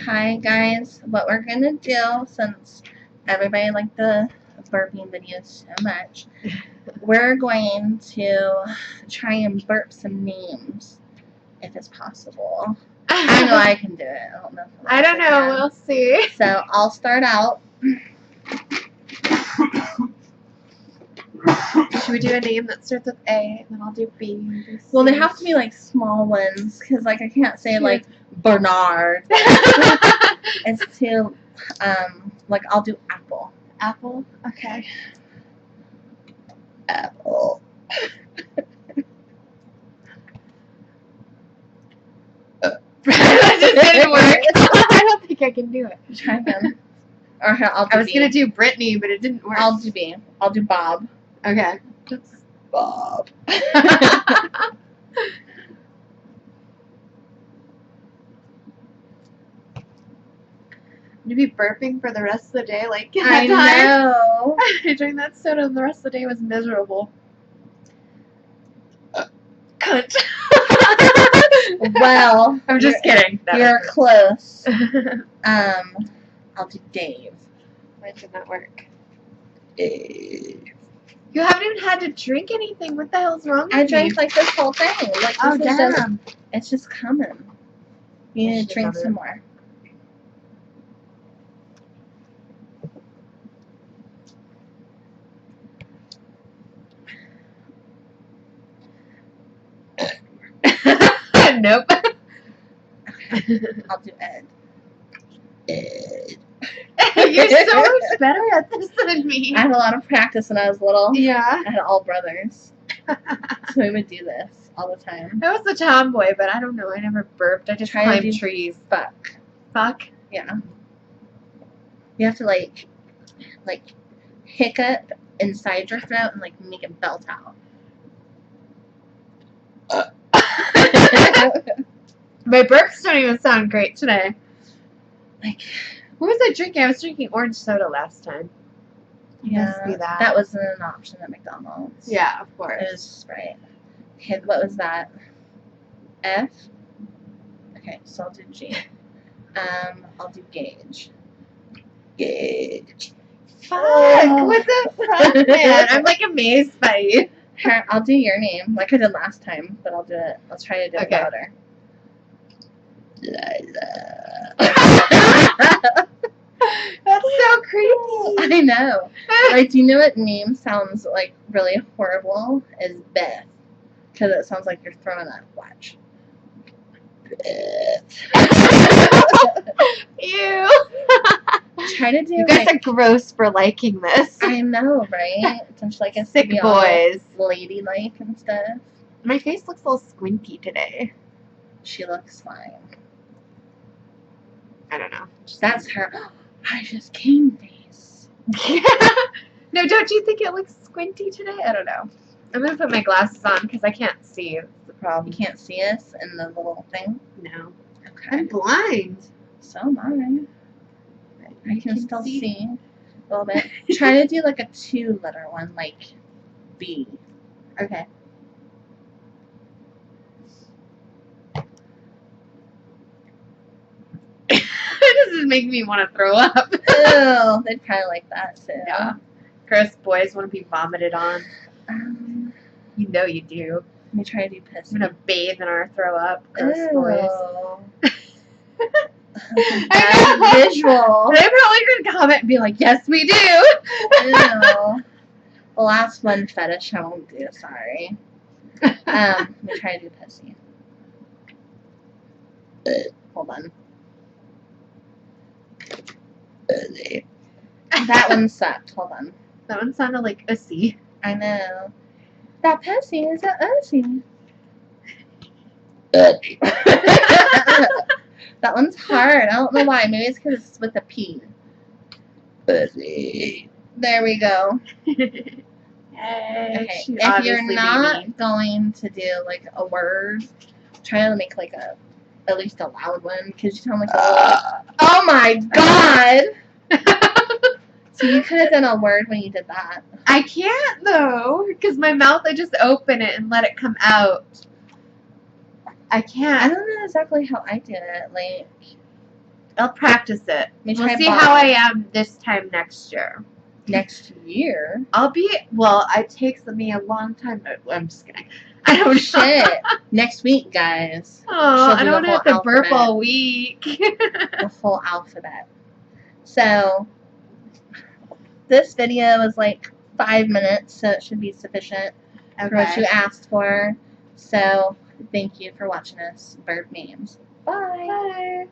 Hi guys, what we're gonna do, since everybody liked the burping videos so much, we're going to try and burp some names if it's possible. I know I can do it. I don't know. I don't know. We'll see. So I'll start out. Should we do a name that starts with A, and then I'll do B and do C? Well, they have to be like small ones because like I can't say like Bernard. It's too like I'll do Apple. Apple? Okay. Apple. That just didn't work. I don't think I can do it. Try again. Or I'll do I was B. gonna do Brittany, but it didn't work. I'll do B. I'll do Bob. Okay. Bob. You'd be burping for the rest of the day, like I know. I drank that soda, and the rest of the day was miserable. Cunt. Well, I'm just kidding. You're close. I'll do Dave. Why did that work? Dave. You haven't even had to drink anything. What the hell's wrong with you? I drank like this whole thing. Like, oh, this is damn. it's just coming. You need to drink some more. Nope. I'll do Ed. Ed. You're so much better at this than me. I had a lot of practice when I was little. Yeah. I had all brothers. So we would do this all the time. I was a tomboy, but I don't know. I never burped. I just climbed trees. Fuck. Fuck? Yeah. You have to like hiccup inside your throat and like make it belt out. My burps don't even sound great today. Like, what was I drinking? I was drinking orange soda last time. Yeah, Must be that. That wasn't an option at McDonald's. Yeah, of course. It was Sprite. Okay, what was that? F? Okay, so I'll do G. I'll do Gauge. Gauge. Fuck! Oh. What the fuck, man? I'm like amazed by you. I'll do your name, like I did last time, but I'll do it. Let's try to do it louder. Eliza. That's so creepy. I know. Like, do you know what name sounds like really horrible? Is Beth. Because it sounds like you're throwing up. Watch. Beth. Ew. Try to do. You guys are gross for liking this. I know, right? Don't you like us sick to be boys, all ladylike and stuff? My face looks a little squinty today. She looks fine. I don't know. That's her. I just came face. No, don't you think it looks squinty today? I don't know. I'm gonna put my glasses on because I can't see. That's the problem. You can't see us in the little thing? No. Okay. I'm blind. So am I. I can still see a little bit. Try to do like a 2-letter one, like B. Okay. This is making me want to throw up. Ew, they'd probably like that too. Yeah. Gross boys want to be vomited on. You know you do. Let me try to do piss. I'm gonna bathe in our throw up. Gross boys. I know. Visual. They're probably gonna comment and be like, "Yes, we do." Ew. The last one fetish I won't do. Sorry. Let me try to do pissy. Hold on. That one sucked. Hold on. That one sounded like a C. I know. That pussy is a ussy. That one's hard. I don't know why. Maybe it's because it's with a P. Pussy. There we go. Okay. If you're not going to do like a word, try to make like at least a loud one, because you sound like a oh my god! So you could have done a word when you did that. I can't though, because my mouth, I just open it and let it come out. I can't. I don't know exactly how I did it. Like, I'll practice it. Me We'll try see how I bottom. am this time next year. Next year? It takes me a long time. I'm just kidding. I don't know. Shit. Next week, guys. Oh, She'll I do don't the have whole to burp alphabet. all week. The full alphabet. So, this video is like 5 minutes, so it should be sufficient for what you asked for. So, thank you for watching us burp names. Bye. Bye.